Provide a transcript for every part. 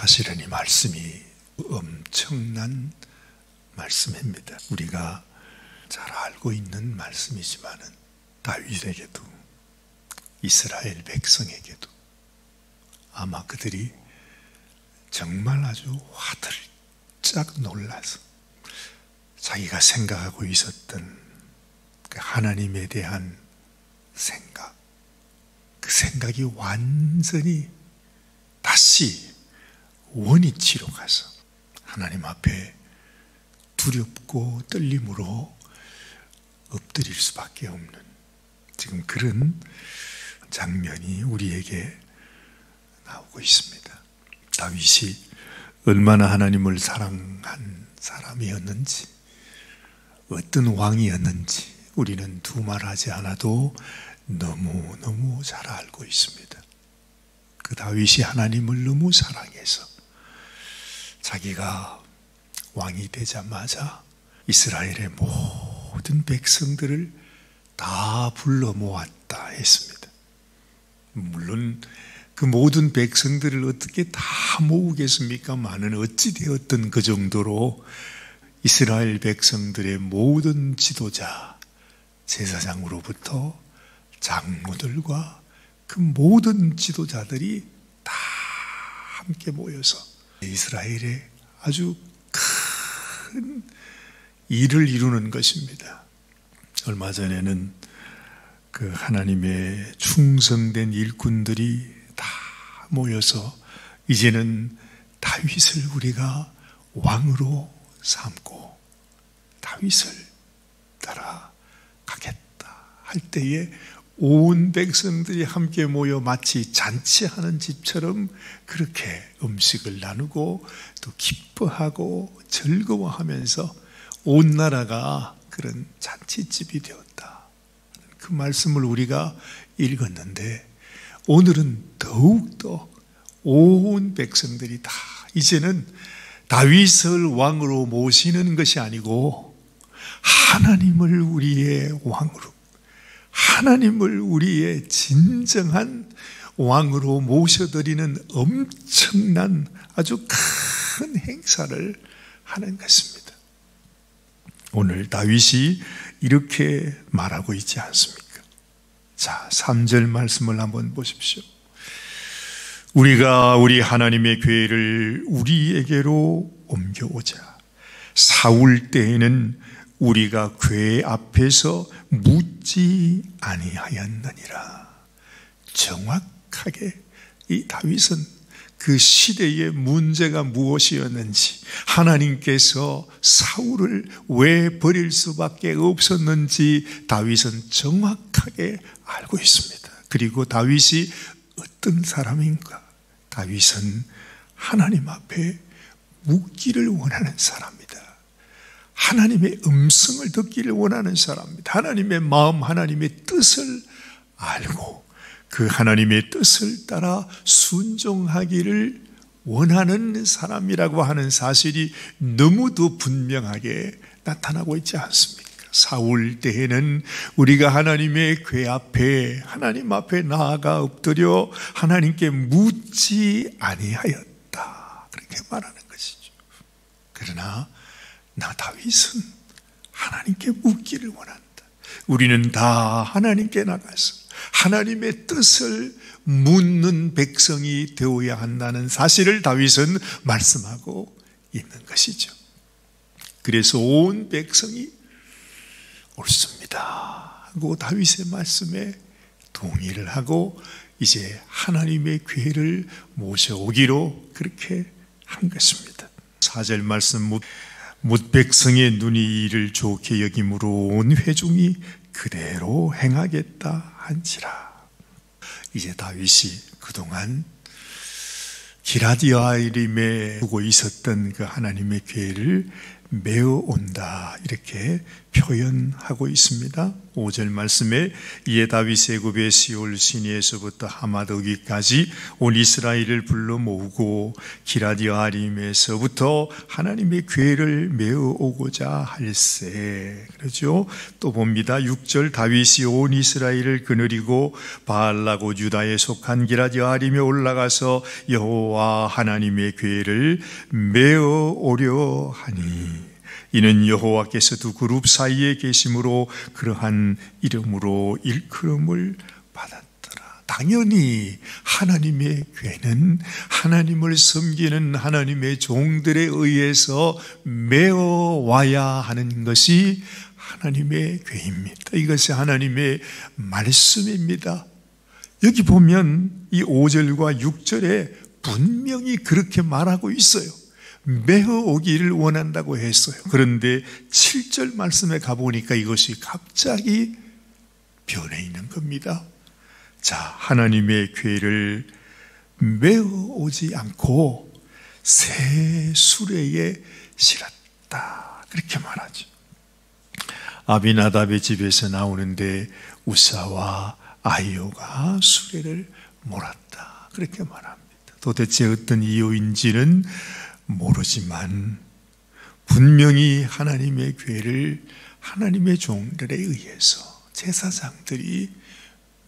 사실은 이 말씀이 엄청난 말씀입니다. 우리가 잘 알고 있는 말씀이지만은 다윗에게도 이스라엘 백성에게도 아마 그들이 정말 아주 화들짝 놀라서 자기가 생각하고 있었던 그 하나님에 대한 생각, 그 생각이 완전히 다시 원위치로 가서 하나님 앞에 두렵고 떨림으로 엎드릴 수밖에 없는 지금 그런 장면이 우리에게 나오고 있습니다. 다윗이 얼마나 하나님을 사랑한 사람이었는지, 어떤 왕이었는지 우리는 두말하지 않아도 너무너무 잘 알고 있습니다. 그 다윗이 하나님을 너무 사랑해서 자기가 왕이 되자마자 이스라엘의 모든 백성들을 다 불러 모았다 했습니다. 물론 그 모든 백성들을 어떻게 다 모으겠습니까마는 어찌 되었든 그 정도로 이스라엘 백성들의 모든 지도자, 제사장으로부터 장로들과 그 모든 지도자들이 다 함께 모여서 이스라엘의 아주 큰 일을 이루는 것입니다. 얼마 전에는 그 하나님의 충성된 일꾼들이 다 모여서 이제는 다윗을 우리가 왕으로 삼고 다윗을 따라가겠다 할 때에 온 백성들이 함께 모여 마치 잔치하는 집처럼 그렇게 음식을 나누고 또 기뻐하고 즐거워하면서 온 나라가 그런 잔치집이 되었다. 그 말씀을 우리가 읽었는데 오늘은 더욱더 온 백성들이 다 이제는 다윗을 왕으로 모시는 것이 아니고 하나님을 우리의 왕으로, 하나님을 우리의 진정한 왕으로 모셔드리는 엄청난 아주 큰 행사를 하는 것입니다. 오늘 다윗이 이렇게 말하고 있지 않습니까? 자, 3절 말씀을 한번 보십시오. 우리가 우리 하나님의 궤를 우리에게로 옮겨오자. 사울 때에는 우리가 궤 앞에서 묻지 아니하였느니라. 정확하게 이 다윗은 그 시대의 문제가 무엇이었는지, 하나님께서 사울을 왜 버릴 수밖에 없었는지 다윗은 정확하게 알고 있습니다. 그리고 다윗이 어떤 사람인가? 다윗은 하나님 앞에 묻기를 원하는 사람입니다. 하나님의 음성을 듣기를 원하는 사람입니다. 하나님의 마음, 하나님의 뜻을 알고 그 하나님의 뜻을 따라 순종하기를 원하는 사람이라고 하는 사실이 너무도 분명하게 나타나고 있지 않습니까? 사울 때에는 우리가 하나님의 궤 앞에, 하나님 앞에 나아가 엎드려 하나님께 묻지 아니하였다, 그렇게 말하는 것이죠. 그러나 나 다윗은 하나님께 묻기를 원한다. 우리는 다 하나님께 나가서 하나님의 뜻을 묻는 백성이 되어야 한다는 사실을 다윗은 말씀하고 있는 것이죠. 그래서 온 백성이 옳습니다 하고 다윗의 말씀에 동의를 하고 이제 하나님의 궤를 모셔오기로 그렇게 한 것입니다. 4절 말씀, 뭇 백성의 눈이 이를 좋게 여김으로 온 회중이 그대로 행하겠다 한지라. 이제 다윗이 그동안 기럇여아림에 두고 있었던 그 하나님의 궤를 메어온다, 이렇게 표현하고 있습니다. 5절 말씀에 이에 다윗의 굽에 시올 시내에서부터 하마드기까지 온 이스라엘을 불러 모으고 기럇여아림에서부터 하나님의 괴를 메어 오고자 할세. 그렇죠? 또 봅니다. 6절 다윗이 온 이스라엘을 거느리고 바알라고 유다에 속한 기럇여아림에 올라가서 여호와 하나님의 괴를 메어 오려 하니 이는 여호와께서 두 그룹 사이에 계심으로 그러한 이름으로 일컬음을 받았더라. 당연히 하나님의 괴는 하나님을 섬기는 하나님의 종들에 의해서 메어 와야 하는 것이 하나님의 괴입니다. 이것이 하나님의 말씀입니다. 여기 보면 이 5절과 6절에 분명히 그렇게 말하고 있어요. 메어 오기를 원한다고 했어요. 그런데 7절 말씀에 가보니까 이것이 갑자기 변해 있는 겁니다. 자, 하나님의 괴를 메어 오지 않고 새 수레에 실었다, 그렇게 말하죠. 아비나답의 집에서 나오는데 우사와 아히오가 수레를 몰았다, 그렇게 말합니다. 도대체 어떤 이유인지는 모르지만 분명히 하나님의 괴를 하나님의 종들에 의해서 제사장들이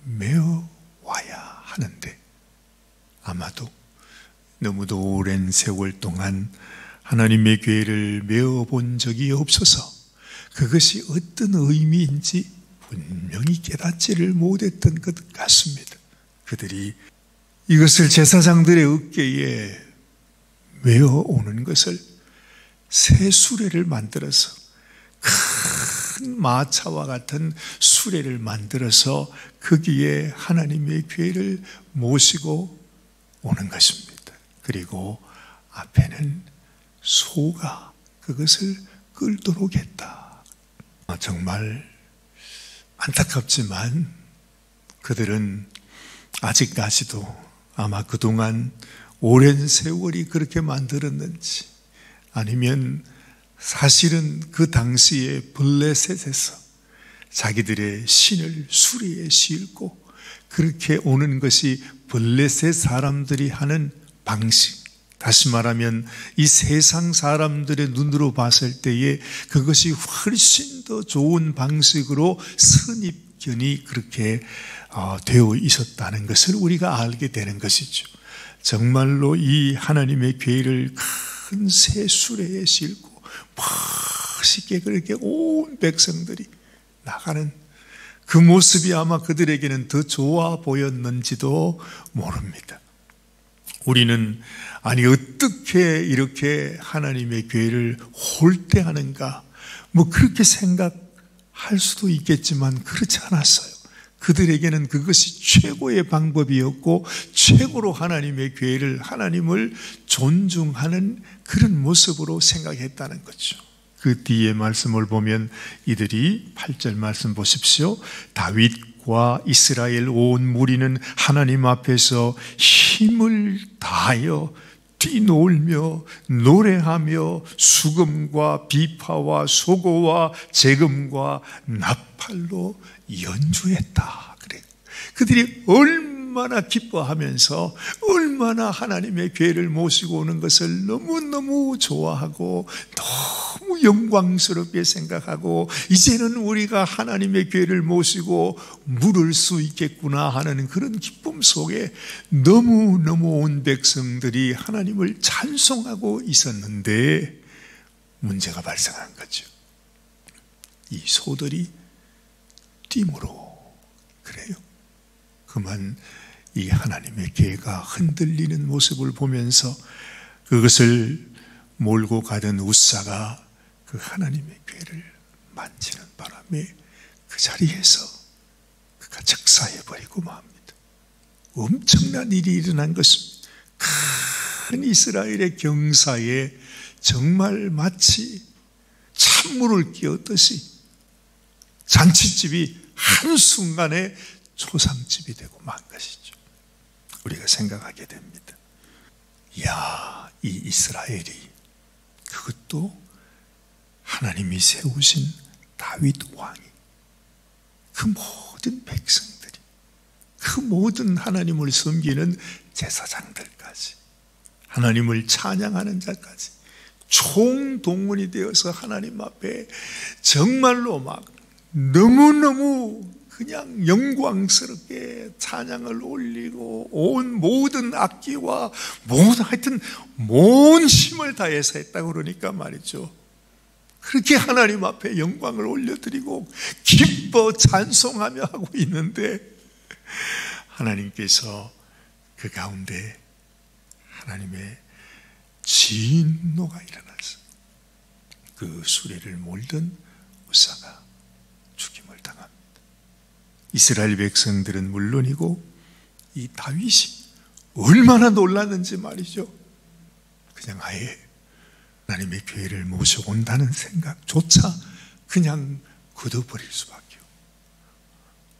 메어 와야 하는데, 아마도 너무도 오랜 세월 동안 하나님의 괴를 메어 본 적이 없어서 그것이 어떤 의미인지 분명히 깨닫지를 못했던 것 같습니다. 그들이 이것을 제사장들의 어깨에 메어 오는 것을 새 수레를 만들어서, 큰 마차와 같은 수레를 만들어서 거기에 하나님의 괴를 모시고 오는 것입니다. 그리고 앞에는 소가 그것을 끌도록 했다. 정말 안타깝지만 그들은 아직까지도 아마 그동안 오랜 세월이 그렇게 만들었는지, 아니면 사실은 그 당시에 블레셋에서 자기들의 신을 수레에 싣고 그렇게 오는 것이 블레셋 사람들이 하는 방식, 다시 말하면 이 세상 사람들의 눈으로 봤을 때에 그것이 훨씬 더 좋은 방식으로 선입견이 그렇게 되어 있었다는 것을 우리가 알게 되는 것이죠. 정말로 이 하나님의 괴를 큰 새 수레에 싣고 멋있게 그렇게 온 백성들이 나가는 그 모습이 아마 그들에게는 더 좋아 보였는지도 모릅니다. 우리는 아니 어떻게 이렇게 하나님의 괴를 홀대하는가, 그렇게 생각할 수도 있겠지만 그렇지 않았어요. 그들에게는 그것이 최고의 방법이었고 최고로 하나님의 괴를, 하나님을 존중하는 그런 모습으로 생각했다는 거죠. 그 뒤에 말씀을 보면 이들이 8절 말씀 보십시오. 다윗과 이스라엘 온 무리는 하나님 앞에서 힘을 다하여 뛰놀며 노래하며 수금과 비파와 소고와 재금과 나팔로 연주했다. 그래. 그들이 얼마나 기뻐하면서 얼마나 하나님의 괴를 모시고 오는 것을 너무너무 좋아하고 너무 영광스럽게 생각하고, 이제는 우리가 하나님의 괴를 모시고 물을 수 있겠구나 하는 그런 기쁨 속에 너무너무 온 백성들이 하나님을 찬송하고 있었는데 문제가 발생한 거죠. 이 소들이 띠므로, 그래요. 그만 이 하나님의 괴가 흔들리는 모습을 보면서 그것을 몰고 가던 우사가 그 하나님의 괴를 만지는 바람에 그 자리에서 그가 즉사해버리고 맙니다. 엄청난 일이 일어난 것입니다. 큰 이스라엘의 경사에 정말 마치 찬물을 끼얹듯이 잔치집이 한순간에 초상집이 되고 만 것이죠. 우리가 생각하게 됩니다. 이야, 이 이스라엘이, 그것도 하나님이 세우신 다윗 왕이 그 모든 백성들이, 그 모든 하나님을 섬기는 제사장들까지, 하나님을 찬양하는 자까지 총동원이 되어서 하나님 앞에 정말로 막 너무너무 그냥 영광스럽게 찬양을 올리고 온 모든 악기와 하여튼 온 힘을 다해서 했다고 그러니까 말이죠. 그렇게 하나님 앞에 영광을 올려드리고 기뻐 찬송하며 하고 있는데, 하나님께서 그 가운데 하나님의 진노가 일어나서 그 수레를 몰던 우사가 죽임을 당합니다. 이스라엘 백성들은 물론이고 이 다윗이 얼마나 놀랐는지 말이죠. 그냥 아예 하나님의 교회를 모셔온다는 생각조차 그냥 거둬버릴 수밖에 없고,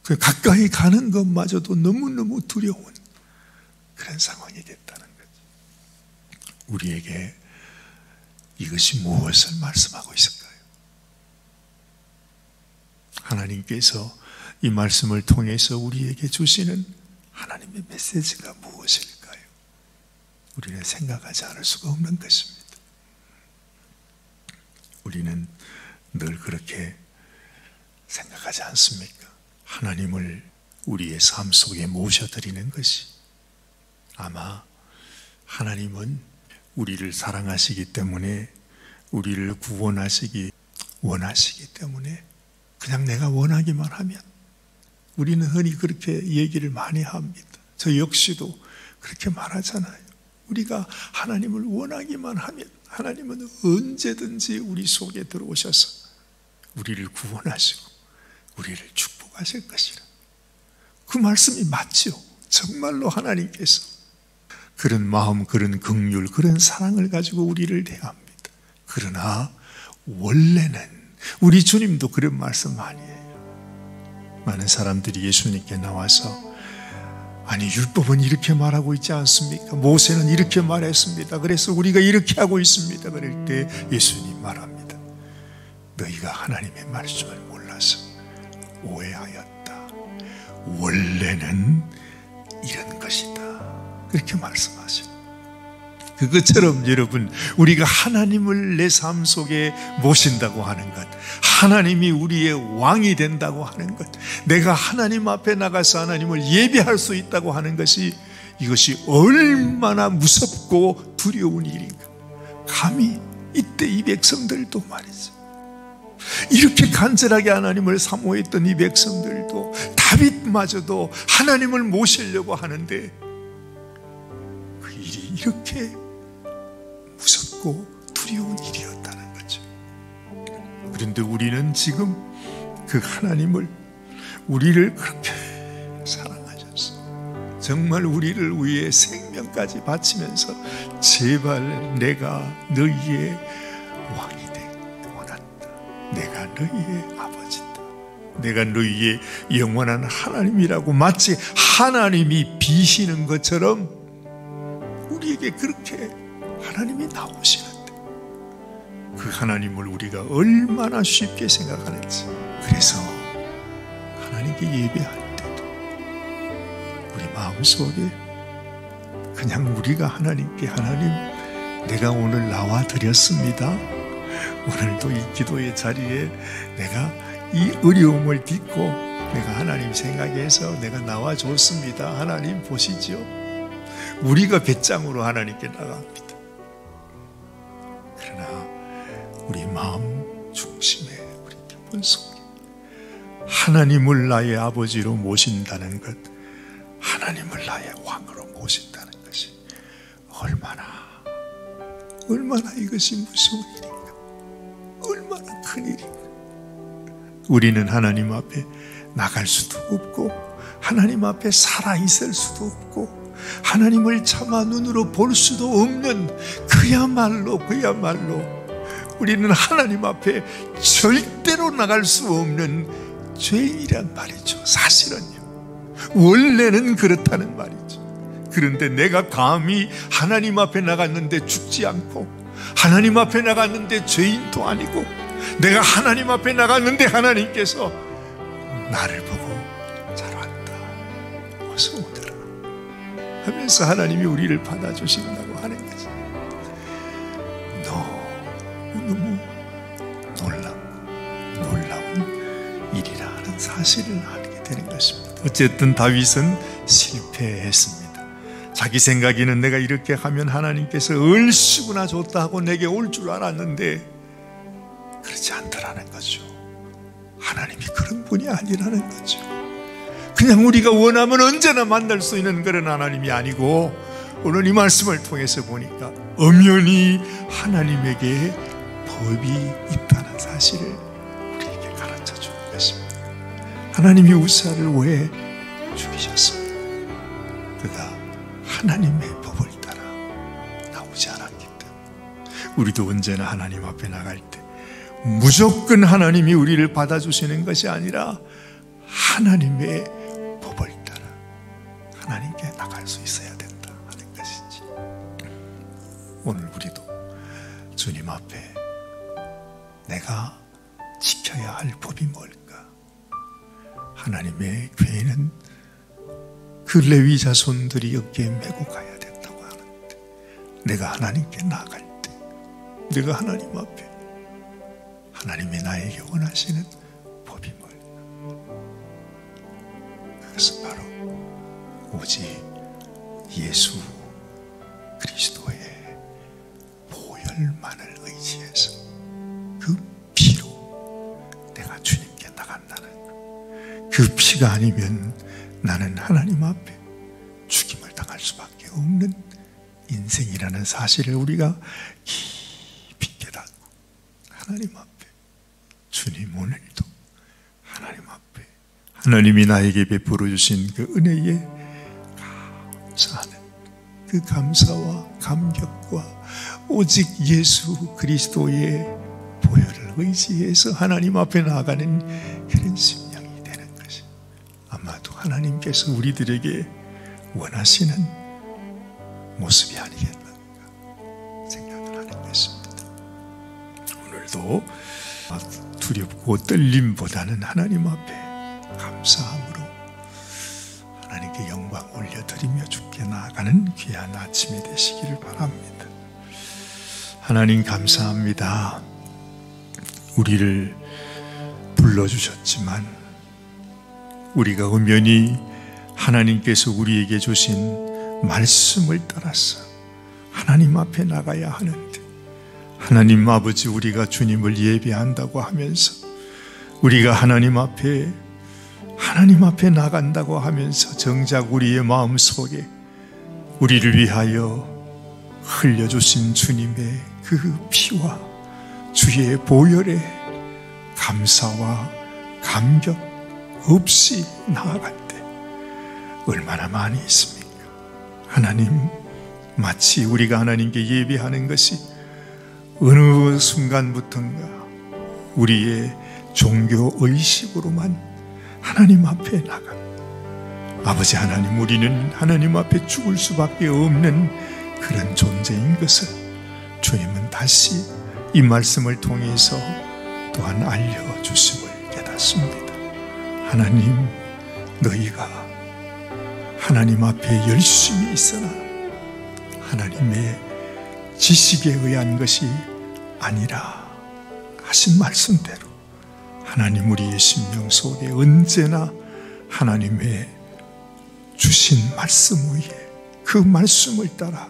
그 가까이 가는 것마저도 너무너무 두려운 그런 상황이 됐다는 거죠. 우리에게 이것이 무엇을 말씀하고 있을까요? 하나님께서 이 말씀을 통해서 우리에게 주시는 하나님의 메시지가 무엇일까요? 우리는 생각하지 않을 수가 없는 것입니다. 우리는 늘 그렇게 생각하지 않습니까? 하나님을 우리의 삶 속에 모셔드리는 것이, 아마 하나님은 우리를 사랑하시기 때문에, 우리를 구원하시기 원하시기 때문에 그냥 내가 원하기만 하면, 우리는 흔히 그렇게 얘기를 많이 합니다. 저 역시도 그렇게 말하잖아요. 우리가 하나님을 원하기만 하면 하나님은 언제든지 우리 속에 들어오셔서 우리를 구원하시고 우리를 축복하실 것이라. 그 말씀이 맞죠. 정말로 하나님께서 그런 마음, 그런 긍휼, 그런 사랑을 가지고 우리를 대합니다. 그러나 원래는 우리 주님도 그런 말씀 많이 해요. 많은 사람들이 예수님께 나와서, 아니 율법은 이렇게 말하고 있지 않습니까? 모세는 이렇게 말했습니다. 그래서 우리가 이렇게 하고 있습니다. 그럴 때 예수님 말합니다. 너희가 하나님의 말씀을 몰라서 오해하였다. 원래는 이런 것이다. 그렇게 말씀하십니다. 그것처럼 여러분, 우리가 하나님을 내 삶 속에 모신다고 하는 것, 하나님이 우리의 왕이 된다고 하는 것, 내가 하나님 앞에 나가서 하나님을 예배할 수 있다고 하는 것이, 이것이 얼마나 무섭고 두려운 일인가. 감히 이때 이 백성들도 말이죠, 이렇게 간절하게 하나님을 사모했던 이 백성들도, 다윗마저도 하나님을 모시려고 하는데 그 일이 이렇게 무섭고 두려운 일이었다는 거죠. 그런데 우리는 지금 그 하나님을, 우리를 그렇게 사랑하셨어. 정말 우리를 위해 생명까지 바치면서 제발 내가 너희의 왕이 되기 원한다. 내가 너희의 아버지다. 내가 너희의 영원한 하나님이라고, 마치 하나님이 비시는 것처럼 우리에게 그렇게 하나님이 나오시는데, 그 하나님을 우리가 얼마나 쉽게 생각하는지. 그래서 하나님께 예배할 때도 우리 마음속에 그냥 우리가 하나님께, 하나님 내가 오늘 나와 드렸습니다. 오늘도 이 기도의 자리에 내가 이 어려움을 딛고 내가 하나님 생각해서 내가 나와 줬습니다. 하나님 보시죠. 우리가 배짱으로 하나님께 나갑니다. 그러나 우리 마음 중심에, 우리 기분 속에 하나님을 나의 아버지로 모신다는 것, 하나님을 나의 왕으로 모신다는 것이 얼마나 이것이 무서운 일인가, 얼마나 큰 일인가. 우리는 하나님 앞에 나갈 수도 없고, 하나님 앞에 살아있을 수도 없고, 하나님을 차마 눈으로 볼 수도 없는, 그야말로 우리는 하나님 앞에 절대로 나갈 수 없는 죄인이란 말이죠. 사실은요, 원래는 그렇다는 말이죠. 그런데 내가 감히 하나님 앞에 나갔는데 죽지 않고, 하나님 앞에 나갔는데 죄인도 아니고, 내가 하나님 앞에 나갔는데 하나님께서 나를 보고 잘 왔다, 어서 오너라 하면서 하나님이 우리를 받아주신다고 하는 거지. 너무 놀라운 일이라 하는 사실을 알게 되는 것입니다. 어쨌든 다윗은 실패했습니다. 자기 생각에는 내가 이렇게 하면 하나님께서 얼씨구나 좋다 하고 내게 올 줄 알았는데 그렇지 않더라는 거죠. 하나님이 그런 분이 아니라는 거죠. 그냥 우리가 원하면 언제나 만날 수 있는 그런 하나님이 아니고, 오늘 이 말씀을 통해서 보니까 엄연히 하나님에게 법이 있다는 사실을 우리에게 가르쳐 주는 것입니다. 하나님이 우사를 왜 죽이셨습니까? 그가 하나님의 법을 따라 나오지 않았기 때문에. 우리도 언제나 하나님 앞에 나갈 때 무조건 하나님이 우리를 받아주시는 것이 아니라 하나님의 법을 따라 하나님께 나갈 수 있어야 된다 하는 것이지. 오늘 우리도 주님 앞에 내가 지켜야 할 법이 뭘까? 하나님의 교회는 그 레위 자손들이 어깨에 메고 가야 된다고 하는데, 내가 하나님께 나아갈 때 내가 하나님 앞에 하나님이 나에게 원하시는 법이 뭘까? 그것은 바로 오직 예수 그리스도의 보혈만을 의지해서 그 피로 내가 주님께 나간다는, 그 피가 아니면 나는 하나님 앞에 죽임을 당할 수밖에 없는 인생이라는 사실을 우리가 깊이 깨닫고 하나님 앞에, 주님 오늘도 하나님 앞에 하나님이 나에게 베풀어 주신 그 은혜에 감사하는 그 감사와 감격과 오직 예수 그리스도의 보혈을 의지해서 하나님 앞에 나아가는 그런 심령이 되는 것이 아마도 하나님께서 우리들에게 원하시는 모습이 아니겠는가 생각을 하는 것입니다. 오늘도 두렵고 떨림보다는 하나님 앞에 감사함으로 하나님께 영광 올려드리며 주께 나아가는 귀한 아침이 되시기를 바랍니다. 하나님 감사합니다. 우리를 불러주셨지만 우리가 엄연히 하나님께서 우리에게 주신 말씀을 따라서 하나님 앞에 나가야 하는데, 하나님 아버지, 우리가 주님을 예배한다고 하면서, 우리가 하나님 앞에 나간다고 하면서 정작 우리의 마음속에 우리를 위하여 흘려주신 주님의 그 피와 주의 보혈에 감사와 감격 없이 나아갈 때 얼마나 많이 있습니까? 하나님, 마치 우리가 하나님께 예배하는 것이 어느 순간부터인가 우리의 종교 의식으로만 하나님 앞에 나가. 아버지 하나님, 우리는 하나님 앞에 죽을 수밖에 없는 그런 존재인 것을 주님은 다시 이 말씀을 통해서 또한 알려주심을 깨닫습니다. 하나님, 너희가 하나님 앞에 열심히 있으나 하나님의 지식에 의한 것이 아니라 하신 말씀대로 하나님 우리의 심령 속에 언제나 하나님의 주신 말씀 위에 그 말씀을 따라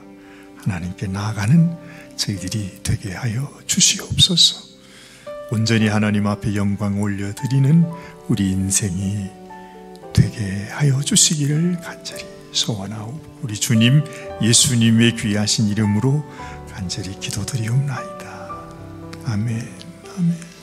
하나님께 나아가는 저희들이 되게 하여 주시옵소서. 온전히 하나님 앞에 영광 올려드리는 우리 인생이 되게 하여 주시기를 간절히 소원하오. 우리 주님 예수님의 귀하신 이름으로 간절히 기도드리옵나이다. 아멘. 아멘.